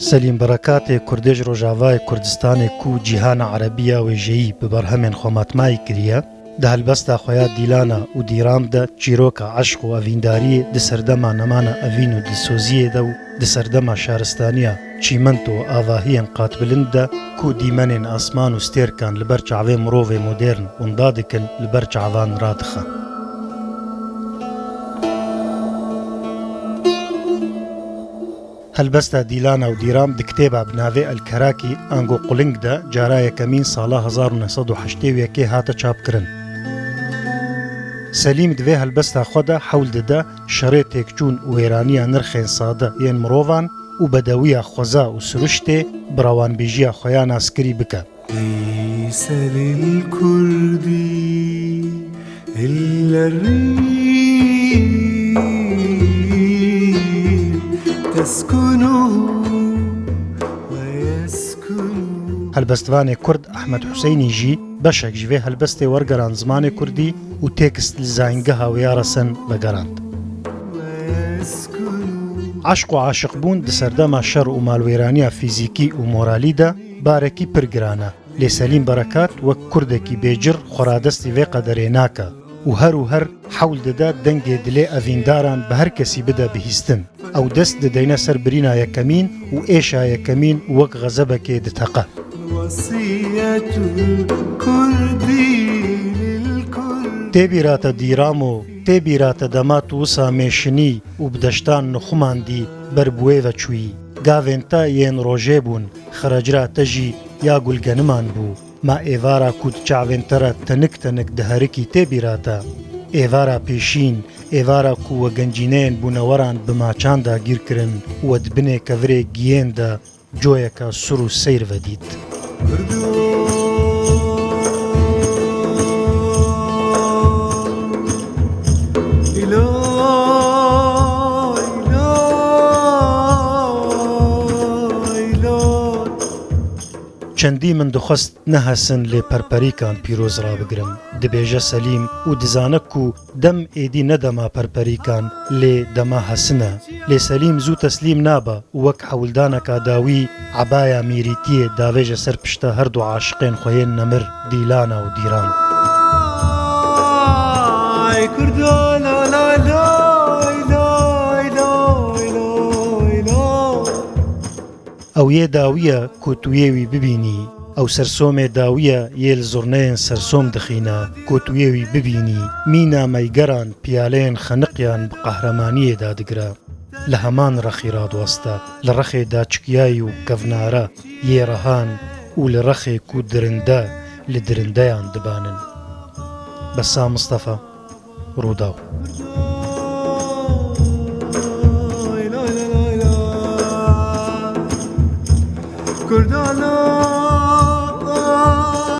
سەلیم بەرەکاتێ کوردێژ ڕۆژاوای کوردستانێک و جیهانە عەرەبیە وێژەیی ببەرهەمێن خۆماتمایی کریە دە هەلبەستا خۆیا دیلانە و دیرامدە چیرۆکە عەشق و ئەڤینداریە دە سەردەما نەمانە ئەڤین و دیسۆزیێدە و دە سەردەما شارستانیە چیمەند و ئاڤاهیەن قاتبلندە کو دیمەنێن ئاسمان و ستێرکان لەبەر چاوێ مرۆڤێ مۆدێرن وەندا دکن لەبەر چاوان ڕادخە. هەلبەستا دیلانە و دیرام دە کتێبا بناوێ ئەلکەراکی ئەنگۆ قوڵنگدە جارا یەکەمین ساڵە 1970 هاتە چاپکردن. سەلیم دوێ هەلبەستا خۆدا حەول دەدا شەڕێ تێکچوون و وێرانیە نرخێن سادە یەن مرۆڤان و بەدەویە خۆزا و سروشتێ بڕەوانبێژیە خۆیان ئاسکری بکە. سەلیل کوردی الەڕی هەلبەستوانێ کورد ئەحمەد حوسەینیژی بەشێک ژێ هەلبەستێ وەرگەران زمانێ کوردی و تێکست لزاینگە هاویارەسەن بەگەراند. عەشق و عاشق بوون دە سەردەما شەڕ و ماڵوێرانیە فیزیکی و مۆرالیدا بارێکی پرگرانە لێ سەلیم بەرەکات وەک کوردێکی بێجر خۆرادەستی وێ قەدەرێ ناکە و هەر حەول دەدا دەنگێ دلێ ئەڤینداران بە هەر کەسی بدە بهیستن ئەو دەست دەدەینە سەر برینە یەکەمین و ئێشا یەکەمین وەک غەزەبەکێ دتەقە. تێبیراتە دیرام و تێبیراتە دەمات وسا مێشنی و بدەشتان نخماندی بەربوێڤە چووی گاوێن تا یێن ڕۆژێ بوون خەرەجرا تەژی یا گولگەنمان بوو ما ئێوارا کووت چاوێنتەرە تەنک دەهەرکی تێبیراتە ئێوارا پێشین ئێوارا کووە گەنجینەیەن بوونەوەران بماچاندا گیرکردن وەد بنێ کەڤرێ گیێندا جۆیەکە سوڕ و سەیر vەدیت. چەندی من دخواست نەهەسن لێ پەرپەریکان پیرۆز ڕابگرم دەبێژە سەلیم و دزانەک و دەم ئێدی نەدەما پەرپەریکان لێ دەما هەسنە لێ سەلیم زوو تەسلیم نابە وەک حەولدانەکە داوی عەبایە میریتیە داوێژە سەر پشتە هەردوو عاشقێن خۆیێن نەمر دیلانە و دیرام. ئەو یێ داویە کۆتوێوی ببینی ئەو سەرسۆمێ داویە یێل زۆرنەیەن سەرسۆم دخینە کۆتوێوی ببینی مینا مەیگەران پیالەیەن خەنقیان بە قەهرەمانیەدا دگرە لە هەمان ڕەخی ڕادوەستە لە ڕەخێدا چکیایی و کەڤنارە یێڕەهان و لە ڕەخێک و درندە لە درندەیان دبانن. بەسا مستەفا ڕووداو.